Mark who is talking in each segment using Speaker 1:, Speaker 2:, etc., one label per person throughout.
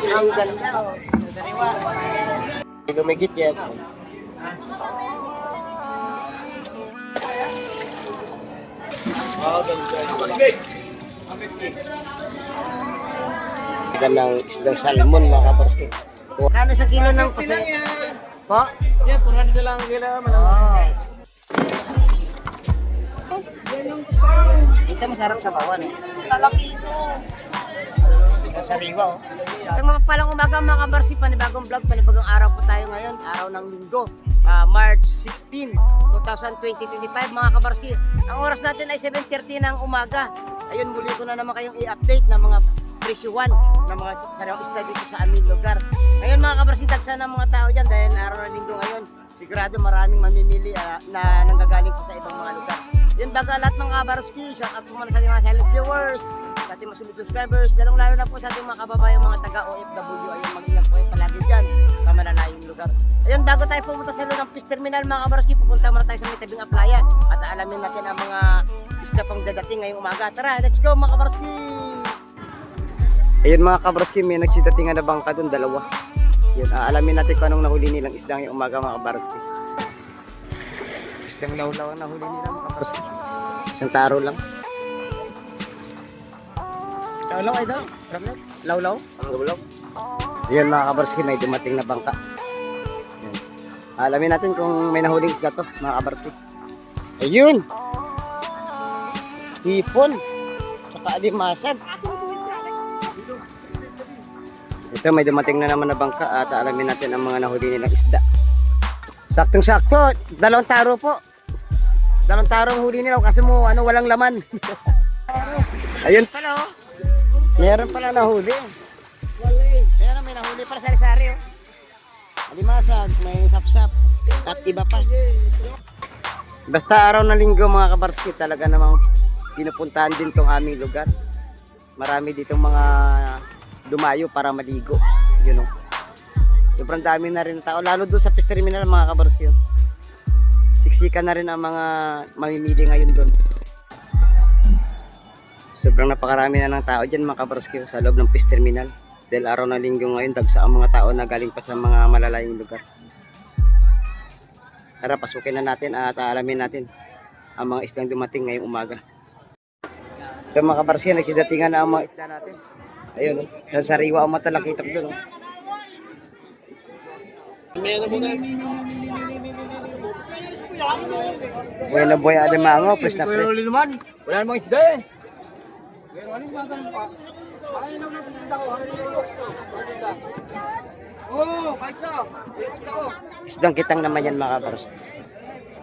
Speaker 1: Ang ganda, oh. Sariwa. Lumigit yan. Ganda ng isdang salmon, mga kabarski. Kano sa kilo ng pusi? Po?
Speaker 2: Yeah, 400 na lang ang kilo.
Speaker 1: Oh. Ito masarap sa bawan eh.
Speaker 2: Talaki ito.
Speaker 1: Ito sa riwa oh. Isang mapapalang umaga mga kabarsi, panibagong vlog, panibagong araw po tayo ngayon. Araw ng linggo, March 16, 2025 mga kabarski. Ang oras natin ay 7:30 ng umaga. Ayun, muli ko na naman kayong i-update ng mga presyuhan ng mga sariwang isda dito sa aming lugar. Ngayon mga kabarsi, tagsa ng mga tao dyan dahil araw ng linggo ngayon. Sigurado maraming mamimili na nanggagaling po sa ibang mga lugar. Yun baga lahat mga kabarski, shout out po muna sa mga silent viewers, sa ating mga solid subscribers, lalong lalo na po sa ating mga kababayang mga taga OFW. Ayun, mag-ingat po yung palagi dyan sa malalayong lugar. Ayun, bago tayo pumunta sa loob ng fish terminal mga kabarski, pupunta muna tayo sa may tabing aplaya at alamin natin ang mga isda pang dadating ngayong umaga. Tara, let's go mga kabarski! Ayun mga kabarski, may nagsidatingan na bangka doon, dalawa. Yun, alamin natin kung anong nahuli nilang isda ngayong umaga mga kabarski. Isdang lawlaw ang nahuli nila mga kabarski. Isang taro lang. Lawlaw ay daw? Lawlaw? Lawlaw? Yun mga kabarski, may dumating na bangka. Yun. Alamin natin kung may nahuling isda to mga kabarski. Ayun! Hipon! Saka alimasag. Ito may dumating na naman na bangka at alamin natin ang mga nahuli nilang isda. Saktong-sakto, 2 taro po. 2 taro ang huli nila kasi mo walang laman. Ayun pala oh. Meron pala nahuli. Meron may nahuli pala sari-sari oh. Alimasag, may sapsap at iba pa. Basta araw na linggo mga kabarski, talaga namang pinupuntahan din tong aming lugar. Marami ditong mga dumayo para maligo, you know. Sobrang dami na rin ng tao, lalo doon sa fish terminal mga kabarski. Siksikan na rin ang mga mamimili ngayon doon. Sobrang napakarami na ng tao dyan mga kabarski sa loob ng fish terminal. Dahil araw na linggo ngayon, dagsa ang mga tao na galing pa sa mga malalayong lugar. Tara, pasukin na natin at alamin natin ang mga isdang dumating ngayong umaga. So mga kabarski, nagsidatingan na ang mga isda natin. Ayun, sa sariwa ang mata nakita ko doon. Bueno boy, alimango, fresh na fresh.
Speaker 2: Wala namang isda eh. Oh, kahit na.
Speaker 1: Isdang kitang naman yan mga kabaros.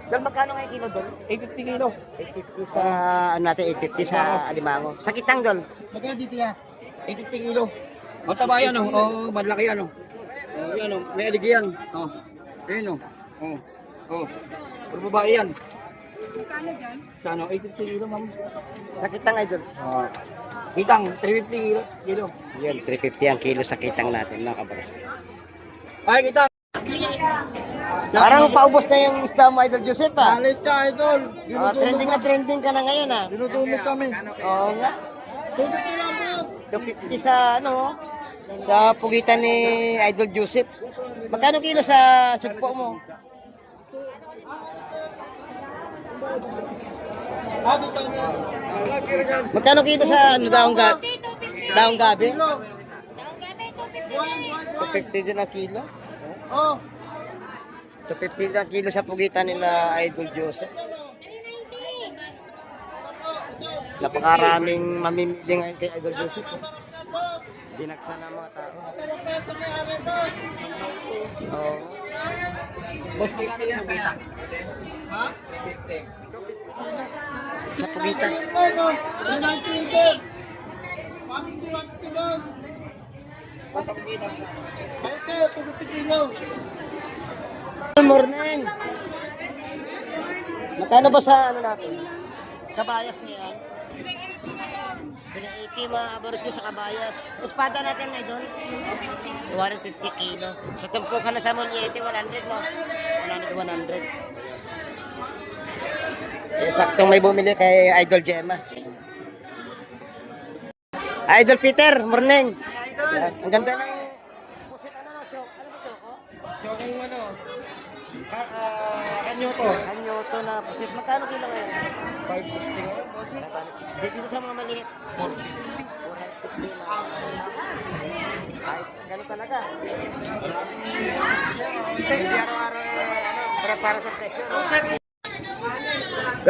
Speaker 1: Dol, magkano ngayon kilo doon?
Speaker 2: 850 kilo.
Speaker 1: 850 sa, ano natin, 850 sa alimango. Sa kitang dol?
Speaker 2: Magkano dito ya? 850 kilo. Mataba yan oh. Oh, malaki yan oh. Oh, yan oh. May aligi yan. Oh. Ayun oh. Oh. Oh. Puro babae yan. Magkano dyan? Sa ano? 850 kilo ma'am.
Speaker 1: Sa kitang ay dol?
Speaker 2: Oh. Kitang 350 kilo.
Speaker 1: Yun, 350 ang kilo sa kitang natin mga kabaros.
Speaker 2: Ay, kitang.
Speaker 1: Parang paubos na yung isda mo, Idol Joseph ah.
Speaker 2: Alit ka, idol.
Speaker 1: Trending ka na ngayon ah.
Speaker 2: Dinudumog kami.
Speaker 1: Oo nga.
Speaker 2: 250 lang po.
Speaker 1: 250 sa ano, sa pugitan ni Idol Joseph. Magkano kilo sa sugpo mo? Magkano kilo sa ano, daong gabi? Daong gabi? 250 din ang kilo.
Speaker 2: Oh.
Speaker 1: 250 din ang kilo sa pugitan nila Idol Joseph. Napakaraming mamimili ngayon kay Idol Joseph. Dinaksa na mga tao. Oo.
Speaker 2: Boss, magkano yan? Ha?
Speaker 1: Sa pugitan. Good morning. Magkano ba sa ano natin? Kabayas niya. 80 mga kabaros ko sa kabayas. Espada natin na doon. 250 kilo. Sa tumpo ka na sa Monyete, 100 mo. 100. Saktong may bumili kay Idol Gemma. Idol Peter, morning. Ang ganda ng
Speaker 3: So kung ano, kanyoto,
Speaker 1: Kanyoto na pusit. Magkano kilo ngayon?
Speaker 3: 560 ngayon, bossing.
Speaker 1: 560. Dito sa mga maliit. 450 na. Ay, ganun talaga.
Speaker 3: Wala kasing bossing niya,
Speaker 1: Hindi araw-araw para sa presyo. No?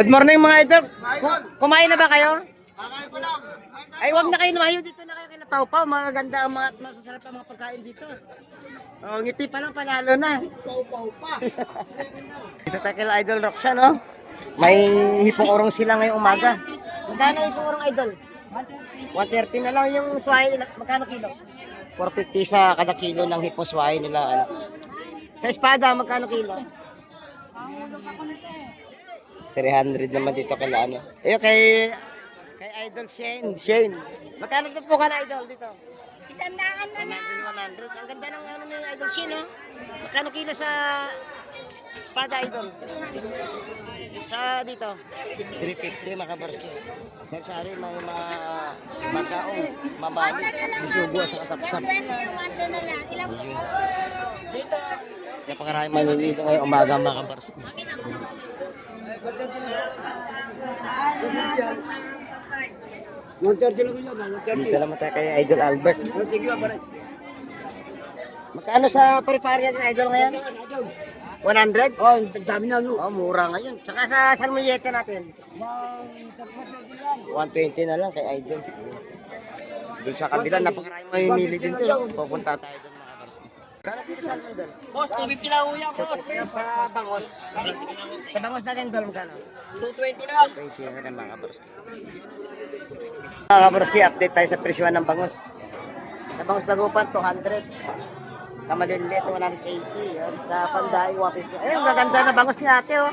Speaker 1: Good morning mga idol. Kumain na ba kayo?
Speaker 3: Kakain pa lang.
Speaker 1: Ay, wag na kayo lumayo dito na kayo kay Pau-Pau. Magaganda ang mga masasarap ang mga pagkain dito. Oh, ngiti pa lang panalo na.
Speaker 3: Pau-pau pa.
Speaker 1: Dito tayo kay Idol Roxanne, no? May hipong orong sila ngayong umaga. Magkano hipong orong idol? 130 na lang yung swai. Magkano kilo? 450 sa kada kilo ng hipong swai nila. Ano. Sa espada, magkano kilo? 300 naman dito kay ano. Ayun kay Idol Shane. Magkano ito po ka na Idol dito?
Speaker 4: 100 na
Speaker 1: 100. Ang ganda ng ano ni Idol Shane, no? Magkano kilo sa espada Idol? Sa dito? 350 mga kabarski. Sari-sari may mga magkaong, mamali, bisugo at saka sapsap.
Speaker 4: na lang. Ilang
Speaker 1: Dito. Napakarami maliligo ngayong umaga mga kabarski. Dito naman tayo kay Idol Albert. Magkano sa pare-pare natin Idol ngayon? 100?
Speaker 3: Oh, dami na no.
Speaker 1: Oh, mura ngayon. Saka sa salmoyete natin. 120 na lang kay Idol. Doon sa kabila, napakaraming mamimili din doon. Pupunta tayo doon mga kabarski. Kano dito sa salmon doon?
Speaker 2: Boss, 250 lang uya, boss.
Speaker 1: Sa bangos. Sa bangos natin doon, magkano?
Speaker 2: 220 lang.
Speaker 1: 20 na lang mga kabarski. Mga kabarski, update tayo sa presyo ng bangos. Sa bangos Dagupan, 200. Sa Maliliit, 180. Yan. Sa Pandaing, 150. Ayun, gaganda na bangos ni ate, oh.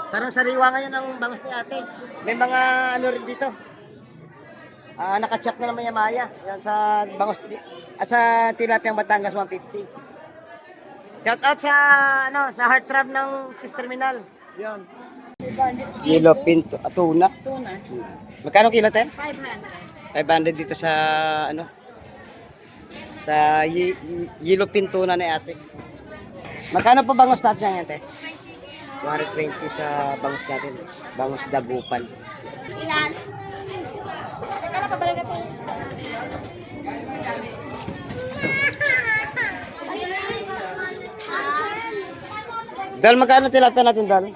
Speaker 1: Sarang sariwa ngayon ang bangos ni ate. May mga ano rin dito. Nakachap na naman yung maya. Yan sa bangos, sa Tilapiang Batangas, 150. Shout out sa, sa heart trap ng Fish Terminal. Yan. Yellow pin, tuna.
Speaker 4: tuna?
Speaker 1: Magkano kilo, te?
Speaker 4: 500.
Speaker 1: 500 dito sa sa yellow pin tuna ni ate. Magkano pa bangos natin yan, te? 220 sa bangos natin. Bangos Dagupan.
Speaker 4: Ilan? Teka na, pabalik natin.
Speaker 1: Dal, magkano tilapia natin, Dal?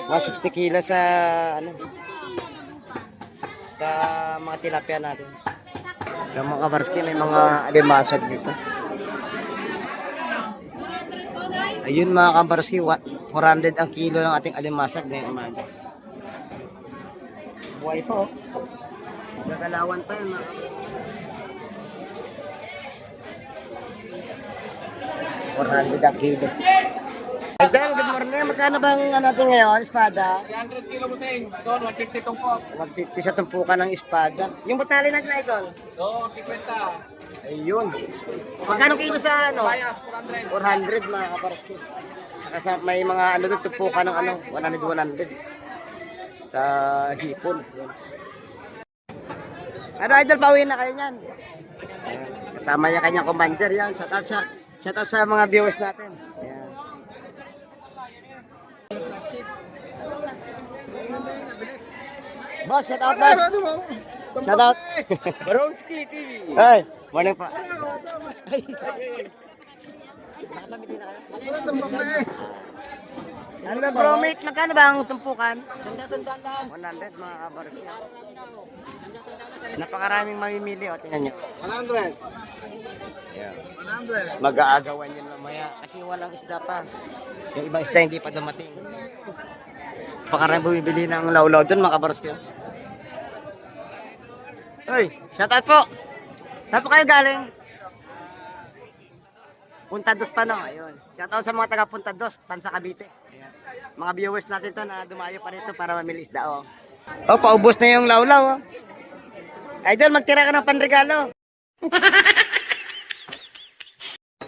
Speaker 1: 160 kilo sa sa mga tilapia natin. Yung mga kabarski, may mga alimasag dito. Ayun mga kabarski, 400 ang kilo ng ating alimasag ngayong umaga. Buhay pa, oh. Gagalawan pa yun mga kabarski. 400 ang kilo. Idol, good morning. Magkano bang natin ngayon, espada?
Speaker 2: 300 kilo mo sing. Doon, 150 tong po.
Speaker 1: 150 sa tumpukan ng espada. Yung batali natin, Idol?
Speaker 2: Oo, 50.
Speaker 1: Ayun. Magkano kilo sa
Speaker 2: Bayas, 400.
Speaker 1: 400 mga kabarski. Kasi may mga doon, tumpukan ng 100. Sa hipon. Yun. Idol, pauwiin na kayo niyan. Kasama niya kanyang commander yan. Shout out sa mga viewers natin. Ayan. Boss, shout out, boss. Shout out.
Speaker 2: Baronski TV.
Speaker 1: Hey, morning pa. Ano ba bro, mate? Magkano ba ang tumpukan? 100 mga kabaros. Napakaraming mamimili, o. Tingnan nyo.
Speaker 3: 100.
Speaker 1: Yeah.
Speaker 3: 100.
Speaker 1: Mag-aagawan yan mamaya kasi walang isda pa. Yung ibang isda hindi pa dumating. Napakaraming bumibili ng lawlaw doon mga kabaros ko. Hoy, shout out po. Saan po kayo galing? Punta Dos pa, no? Ayun. Shout out sa mga taga Punta Dos, Tansa Cavite. Ayan. Mga viewers natin to na dumayo pa rito para mamili isda, oh. Oh, paubos na yung lawlaw, oh. Idol, magtira ka ng panregalo.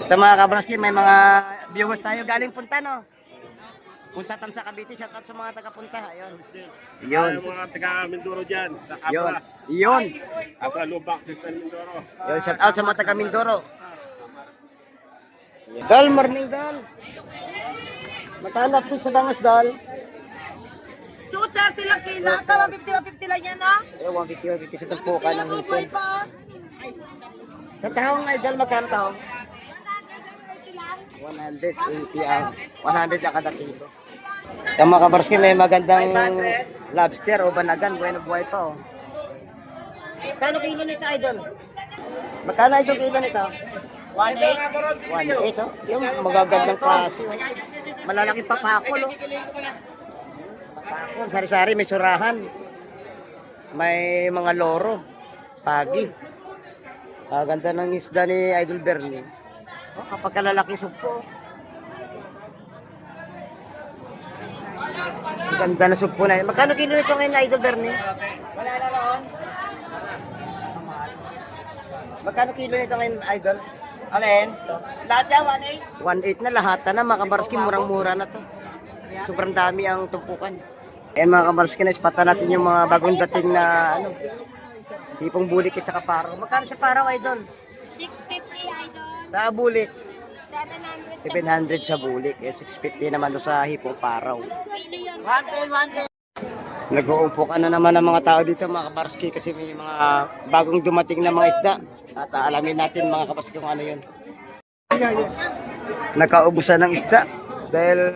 Speaker 1: Ito mga kabraski, may mga viewers tayo galing Punta, no? Punta Tansa Cavite, shout out sa mga taga Punta. Ayun. Yun.
Speaker 5: Yung mga taga Mindoro dyan, sa
Speaker 1: Yun.
Speaker 5: Abra.
Speaker 1: Yun.
Speaker 5: Abra, Lubak, Crystal Mindoro.
Speaker 1: Yun, shout out sa mga taga Mindoro. Dal, morning dal. Magkano update sa bangas dal?
Speaker 4: 230 lang kila. Tama, 50 lang yan, ha?
Speaker 1: Eh, 150 sa tumpukan ng hipon.
Speaker 4: Buhay pa.
Speaker 1: Sa tahong idol, magkano tahong?
Speaker 4: 180 lang.
Speaker 1: 180 ang 100 ang kada kilo. Yung mga kabarski, may magandang lobster o banagan, bueno buhay pa oh. Kano kilo nito idol? Magkano idol kilo nito? 1.8 oh. Yung magagandang klase oh. Malalaki pa pakol oh. Pakol, sari-sari, may surahan. May mga loro. Pagi. Ganda ng isda ni Idol Bernie. Oh, kapag kalalaki sugpo. Ganda na sugpo na. Magkano kilo nito ngayon, Idol Bernie?
Speaker 3: Wala na noon.
Speaker 1: Magkano kilo nito ngayon, Idol?
Speaker 3: Alin? Lahat yan,
Speaker 1: 1.8
Speaker 3: 1.8.
Speaker 1: na lahat na. Mga kabarski, murang-mura na to. Sobrang dami ang tumpukan. Ayan mga kabarski, na-spatan natin yung mga bagong dating na ano, tipong bulik at saka paraw. Magkano sa paraw, Idol?
Speaker 4: 650, idol.
Speaker 1: Sa bulik,
Speaker 4: 700.
Speaker 1: 700 sa bulik. Eh, 650 naman doon sa hipong paraw.
Speaker 4: Kilo yan.
Speaker 3: 110.
Speaker 1: Nag-uupo ka na naman ng mga tao dito mga kabarski kasi may mga bagong dumating na mga isda. At alamin natin mga kabarski kung ano yun. Nakaubusan ng isda dahil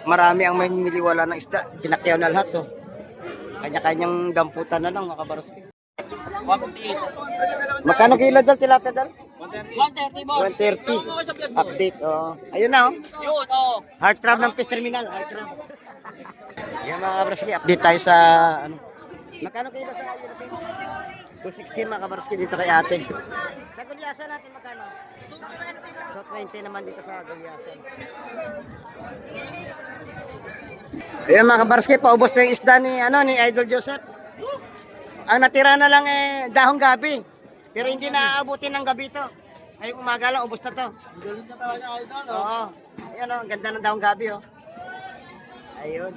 Speaker 1: marami ang may miliwala ng isda. Pinakyaw na lahat oh. Kanya-kanyang damputan na lang mga kabarski.
Speaker 3: 158.
Speaker 1: Magkano kilo dal tilapia dal?
Speaker 3: 130, boss.
Speaker 1: 130. Update oh. Ayun na oh.
Speaker 3: Yun, oh.
Speaker 1: Heart trap ng Fish Terminal. Heart trap. Yan mga kabarski, update tayo sa ano. Magkano kilo sa 260 mga kabarski dito kay ate. Sa Gulyasan natin magkano? 220 naman dito sa Gulyasan. Ayun mga kabarski, paubos na yung isda ni ano ni Idol Joseph. Ang natira na lang eh dahong gabi. Pero hindi na aabutin ng gabi to. Ay umaga lang ubos na to.
Speaker 3: Galing ka talaga, idol, oh.
Speaker 1: Oo. Ayan oh, ang ganda ng dahong gabi oh. Ayun.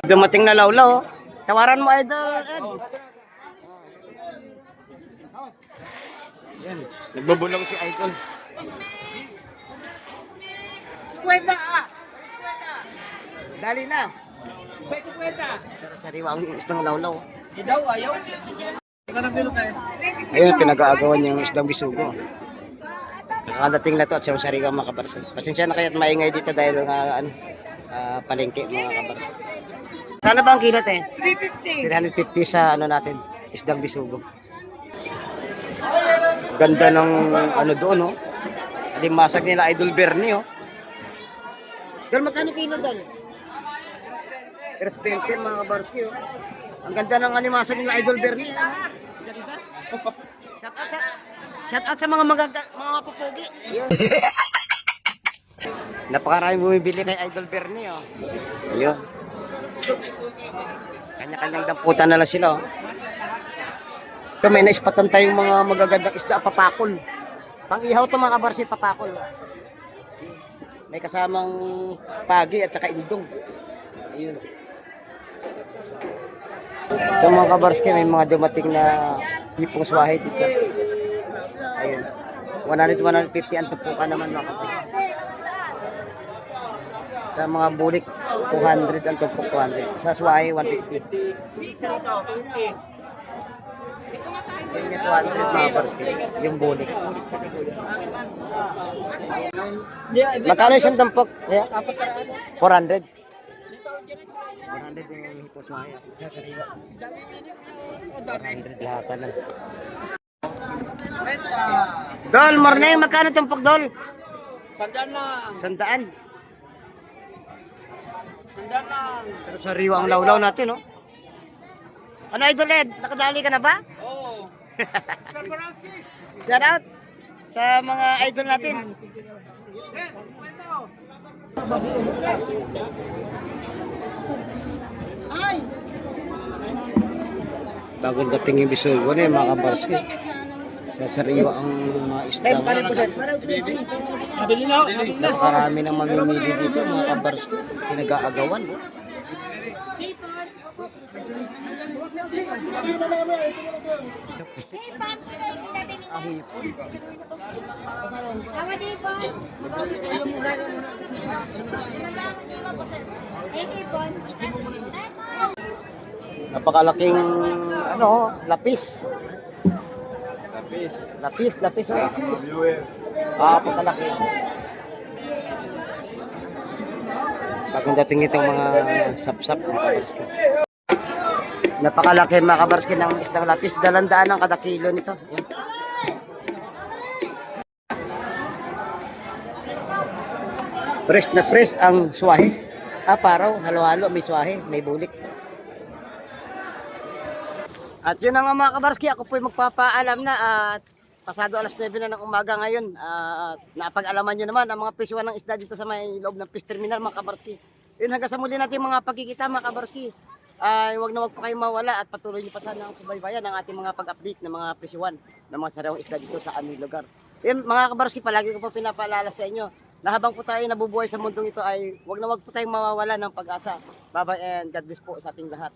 Speaker 1: Dumating na lawlaw oh. Tawaran mo Idol Ed. Yan. Nagbubulong si Idol.
Speaker 3: Kwenta ka!
Speaker 1: Dali na.
Speaker 3: Basic kwenta!
Speaker 1: Sariwa ang isdang lawlaw.
Speaker 3: Daw, ayaw.
Speaker 1: Ayun, pinag-aagawan yung isdang bisugo. Nakadating na to at siyang sariwa mga kabarsan. Pasensya na kaya't maingay dito dahil nga ano, palengke mga kabarsan. Sana ba ang kilot eh? 350 sa ano natin, isdang bisugo. Ganda ng ano doon oh. Alimasag nila Idol Bernie oh. Dal magkano kilo dal? 320 mga kabarski oh. Ang ganda ng animasag nila Idol Bernie. Ganda. Shout out sa mga mga pupugi. Napakaraming bumibili kay Idol Bernie oh. Ayun. Kanya-kanyang damputan na lang sila oh. Ito may naispatan tayong mga magagandang isda, papakol. Pang-ihaw to mga kabarsi, papakol. May kasamang pagi at saka indong. Ayun. Ito mga kabarski, may mga dumating na hipong swahe dito. Ayun. 100-150 ang tupukan naman mga kabarski. Sa mga bulik, 200 ang tupok, 200. Sa swahe, 150. Yung 200 mga kabarski, yung bulik. Magkano isang tampok? Yeah. 400. 400 yung hipos maya. Isa sa riwa. 400 lahat na. Dol, morning. Magkano tampok, Dol?
Speaker 3: Sandaan lang.
Speaker 1: Sandaan.
Speaker 3: Sandaan lang.
Speaker 1: Pero sa riwa ang lawlaw natin, no? Ano, Idol Ed? Nakadali ka na ba?
Speaker 3: Oo. Sir Borowski.
Speaker 1: Shout out sa mga idol natin.
Speaker 3: Kwenta mo. Ay!
Speaker 1: Bagong dating yung bisugo na mga kabarski. Sa sariwa ang mga isda.
Speaker 3: Nabili na.
Speaker 1: Napakarami ng mamimili dito mga kabarski. Pinag-aagawan. kahipon.
Speaker 4: Tama din po. Hipon.
Speaker 1: Napakalaking ano, lapis. Lapis. Oh. Napakalaki. Bagong dating itong mga sapsap mga kabarski. Napakalaki mga kabarski ng isdang lapis. 200 ang kada kilo nito. Yan. Press na press ang swahe. Paraw, halo-halo, may swahe, may bulik. At yun na nga mga kabarski, ako po'y magpapaalam na at pasado alas 9 na ng umaga ngayon. Napag-alaman nyo naman ang mga presyuhan ng isda dito sa may loob ng fish terminal mga kabarski. Yun hanggang sa muli natin mga pagkikita mga kabarski. Huwag na huwag po kayong mawala at patuloy nyo pa sana ang subaybayan ng ating mga pag-update ng mga presyuhan ng mga sariwang isda dito sa aming lugar. Yun mga kabarski, palagi ko po pinapaalala sa inyo na habang po tayo nabubuhay sa mundong ito ay huwag na huwag po tayong mawawala ng pag-asa. Bye-bye and God bless po sa ating lahat.